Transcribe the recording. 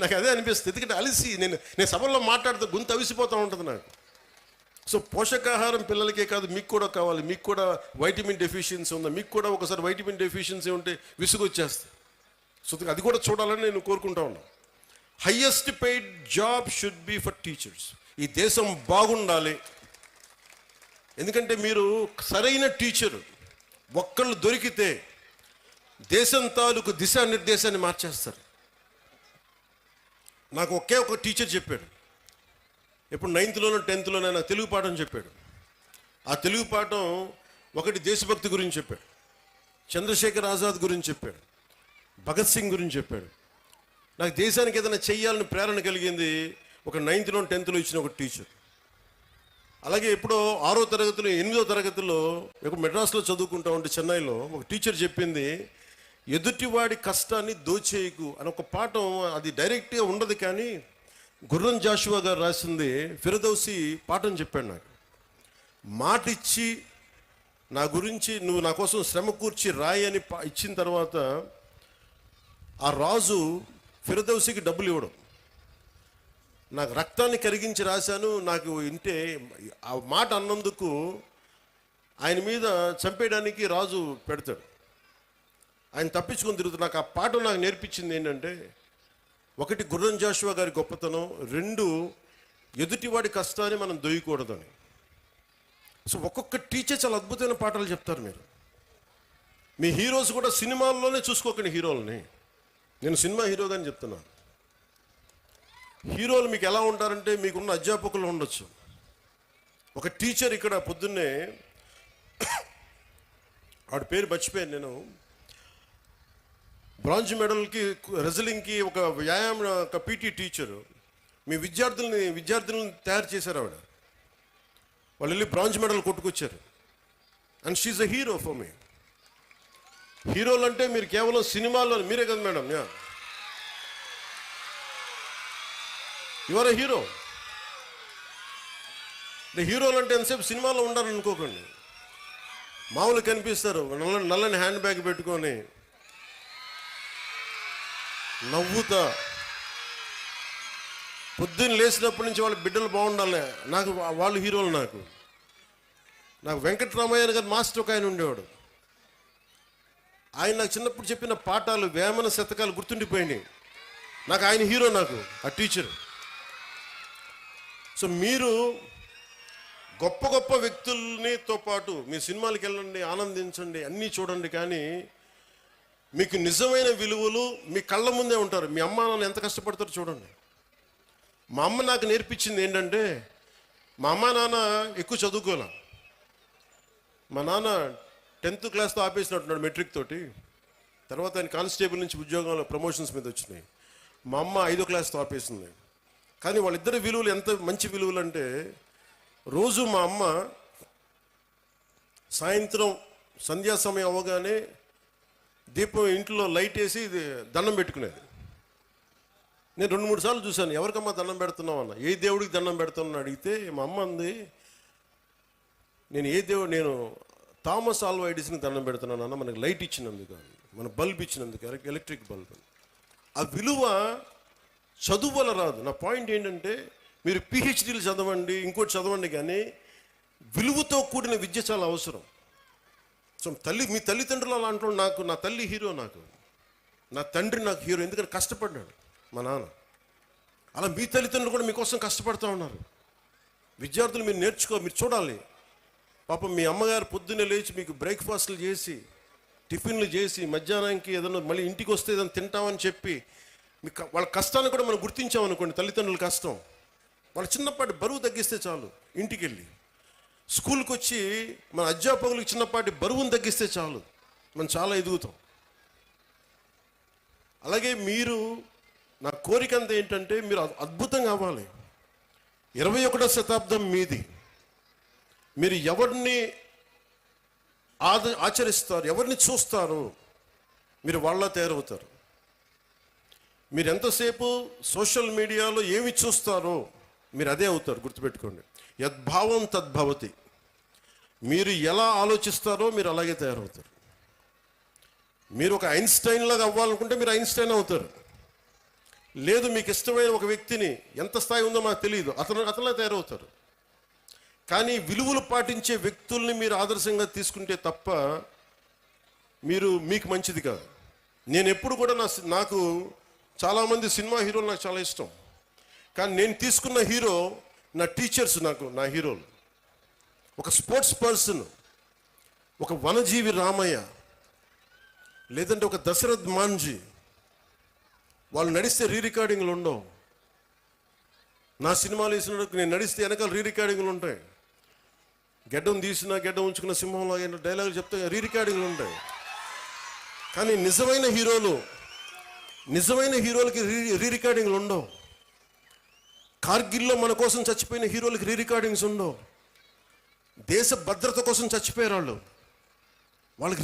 నాకు అదే అనిపిస్తుంది. ఎందుకంటే అలిసి నేను సభల్లో మాట్లాడితే గొంతు అవిసిపోతూ ఉంటుంది నాకు. సో పోషకాహారం పిల్లలకే కాదు, మీకు కూడా కావాలి. మీకు కూడా వైటమిన్ డెఫిషియన్సీ ఉందా, మీకు కూడా ఒకసారి వైటమిన్ డెఫిషియన్సీ ఉంటే విసుగు వచ్చేస్తుంది. సో అది కూడా చూడాలని నేను కోరుకుంటా ఉన్నాను. Highest paid job should be for teachers. ఈ దేశం బాగుండాలి. ఎందుకంటే మీరు సరైన టీచరు ఒక్కళ్ళు దొరికితే దేశం తాలూకు దిశానిర్దేశాన్ని మార్చేస్తారు. నాకు ఒకే ఒక టీచర్ చెప్పాడు, ఇప్పుడు 9th-లోనో 10th-లోనో నాకు తెలుగు పాఠం చెప్పాడు. ఆ తెలుగు పాఠం ఒకటి దేశభక్తి గురించి చెప్పాడు, చంద్రశేఖర్ ఆజాద్ గురించి చెప్పాడు, భగత్ సింగ్ గురించి చెప్పాడు. నాకు దేశానికి ఏదైనా చెయ్యాలని ప్రేరణ కలిగింది ఒక 9th-లో 10th-లో ఇచ్చిన ఒక టీచర్. అలాగే ఎప్పుడో 6వ తరగతిలో 8వ తరగతిలో మెడ్రాస్లో చదువుకుంటా ఉంటే చెన్నైలో ఒక టీచర్ చెప్పింది, ఎదుటివాడి కష్టాన్ని దోచేయకు అని ఒక పాఠం. అది డైరెక్ట్గా ఉండదు, కానీ గుర్రం జాషువా గారు రాసింది ఫిరదౌసి పాఠం చెప్పాడు నాకు. మాట ఇచ్చి నా గురించి నువ్వు నా కోసం శ్రమ కూర్చి రాయి అని ఇచ్చిన తర్వాత ఆ రాజు ఫిరదౌసికి డబ్బులు ఇవ్వడం. నాకు రక్తాన్ని కరిగించి రాశాను, నాకు ఇంటే ఆ మాట అన్నందుకు ఆయన మీద చంపేయడానికి రాజు పెడతాడు. ఆయన తప్పించుకొని తిరుగుతాడు. నాకు ఆ పాఠం నాకు నేర్పించింది ఏంటంటే, ఒకటి గుర్రం జాషువా గారి గొప్పతనం, 2 ఎదుటివాడి కష్టాన్ని మనం దొయ్యకూడదని. సో ఒక్కొక్క టీచర్ చాలా అద్భుతమైన పాఠాలు చెప్తారు. మీ హీరోస్ కూడా సినిమాల్లోనే చూసుకోకండి హీరోలని. నేను సినిమా హీరోగాని చెప్తున్నాను. హీరోలు మీకు ఎలా ఉంటారంటే, మీకున్న అధ్యాపకులు ఉండొచ్చు. ఒక టీచర్ ఇక్కడ పొద్దున్నే ఆవిడ పేరు మర్చిపోయాను నేను, బ్రాంజ్ మెడల్కి రెజ్లింగ్కి ఒక వ్యాయామం ఒక పీటీ టీచరు మీ విద్యార్థులను తయారు చేశారు. ఆవిడ వాళ్ళు వెళ్ళి బ్రాంజ్ మెడల్ కొట్టుకొచ్చారు. And she a hero for me. హీరోలు అంటే మీరు కేవలం సినిమాల్లో మీరే కదా మేడం, యువర్ ఎ హీరో. హీరోలు అంటే ఎంతసేపు సినిమాలో ఉండాలని అనుకోకండి. మామూలు కనిపిస్తారు, నల్లని హ్యాండ్ బ్యాగ్ పెట్టుకొని నవ్వుతా. పొద్దున్న లేచినప్పటి నుంచి వాళ్ళ బిడ్డలు బాగుండాలి, నాకు వాళ్ళు హీరోలు. నాకు వెంకటరామయ్య గారు మాస్టర్ ఒక ఆయన ఉండేవాడు. ఆయన నాకు చిన్నప్పుడు చెప్పిన పాఠాలు, వేమన శతకాలు గుర్తుండిపోయినాయి. నాకు ఆయన హీరో, నాకు ఆ టీచర్. సో మీరు గొప్ప గొప్ప వ్యక్తులతో పాటు మీ సినిమాలకు వెళ్ళండి, ఆనందించండి, అన్నీ చూడండి, కానీ మీకు నిజమైన విలువలు మీ కళ్ళ ముందే ఉంటారు. మీ అమ్మ నాన్న ఎంత కష్టపడతారో చూడండి. మా అమ్మ నాకు నేర్పించింది ఏంటంటే, మా అమ్మ నాన్న ఎక్కువ చదువుకోలే. మా నాన్న 10th క్లాస్తో ఆపేసినట్టున్నాడు, మెట్రిక్ తోటి. తర్వాత ఆయన కానిస్టేబుల్ నుంచి ఉద్యోగంలో ప్రమోషన్స్ మీద వచ్చినాయి. మా అమ్మ 5వ క్లాస్తో ఆపేసింది. కానీ వాళ్ళిద్దరి విలువలు ఎంత మంచి విలువలు అంటే, రోజు మా అమ్మ సాయంత్రం సంధ్యా సమయం అవ్వగానే దీపం ఇంట్లో లైట్ వేసి దండం పెట్టుకునేది. నేను 2-3 సార్లు చూశాను, ఎవరికమ్మా దండం పెడుతున్నావు అన్న. ఏ దేవుడికి దండం పెడుతున్నాను అడిగితే మా అమ్మ అంది, నేను థామస్ ఆల్వా ఎడిసన్కి దండం పెడుతున్నాను అన్న, మనకి లైట్ ఇచ్చినందుకు, మన బల్బ్ ఇచ్చినందుకు, ఎలక్ట్రిక్ బల్బ్. ఆ విలువ చదువు వల్ల రాదు. నా పాయింట్ ఏంటంటే, మీరు పిహెచ్డీలు చదవండి, ఇంకోటి చదవండి, కానీ విలువతో కూడిన విద్య చాలా అవసరం. సో మీ తల్లిదండ్రులు అలా అంటారు. నా తల్లి హీరో, నా తండ్రి నాకు హీరో. ఎందుకంటే కష్టపడ్డాడు మా నాన్న. అలా మీ తల్లిదండ్రులు కూడా మీకోసం కష్టపడుతూ ఉన్నారు. విద్యార్థులు మీరు మీరు చూడాలి. పాపం మీ అమ్మగారు పొద్దున్నే లేచి మీకు బ్రేక్ఫాస్ట్లు చేసి, టిఫిన్లు చేసి, మధ్యాహ్నానికి ఏదైనా మళ్ళీ ఇంటికి వస్తే ఏదైనా తింటామని చెప్పి, వాళ్ళ కష్టాన్ని కూడా మనం గుర్తించామనుకోండి. తల్లిదండ్రుల కష్టం, వాళ్ళ చిన్నపాటి బరువు తగ్గిస్తే చాలు. ఇంటికి వెళ్ళి స్కూల్కి వచ్చి మన అధ్యాపకులకు చిన్నపాటి బరువును తగ్గిస్తే చాలు, మనం చాలా ఎదుగుతాం. అలాగే నా కోరిక అంతా ఏంటంటే, మీరు అద్భుతంగా అవ్వాలి. 21వ శతాబ్దం మీది. మీరు ఎవరిని ఆచరిస్తారు, ఎవరిని చూస్తారు, మీరు వాళ్ళ తయారవుతారు. మీరు ఎంతసేపు సోషల్ మీడియాలో ఏమి చూస్తారో మీరు అదే అవుతారు. గుర్తుపెట్టుకోండి, యద్భావం తద్భవతి. మీరు ఎలా ఆలోచిస్తారో మీరు అలాగే తయారవుతారు. మీరు ఒక ఐన్స్టైన్ లాగా అవ్వాలనుకుంటే మీరు ఐన్స్టైన్ అవుతారు. లేదు మీకు ఇష్టమైన ఒక వ్యక్తిని, ఎంత స్థాయి ఉందో మాకు తెలియదు, అతనిలా తయారవుతారు. కానీ విలువలు పాటించే వ్యక్తుల్ని మీరు ఆదర్శంగా తీసుకుంటే తప్ప మీకు మంచిది కాదు. నేను ఎప్పుడు కూడా నాకు చాలామంది సినిమా హీరోలు నాకు చాలా ఇష్టం. కానీ నేను తీసుకున్న హీరో నా టీచర్స్, నా హీరోలు. ఒక స్పోర్ట్స్ పర్సన్, ఒక వనజీవి రామయ్య, లేదంటే ఒక దశరథ్ మాంజీ. వాళ్ళు నడిస్తే రికార్డింగ్లు ఉండవు. నా సినిమాలు వేసినప్పుడు నేను నడిస్తే వెనకాల రికార్డింగ్లు ఉంటాయి. గెడ్డం తీసినా గెడ్డం ఉంచుకున్న సింహంలో డైలాగులు చెప్తే రికార్డింగ్లు ఉంటాయి. కానీ నిజమైన హీరోలకి రికార్డింగ్లు ఉండవు. కార్గిల్లో మన కోసం చచ్చిపోయిన హీరోలకి రికార్డింగ్స్ ఉండవు. దేశ భద్రత కోసం చచ్చిపోయారు వాళ్ళకి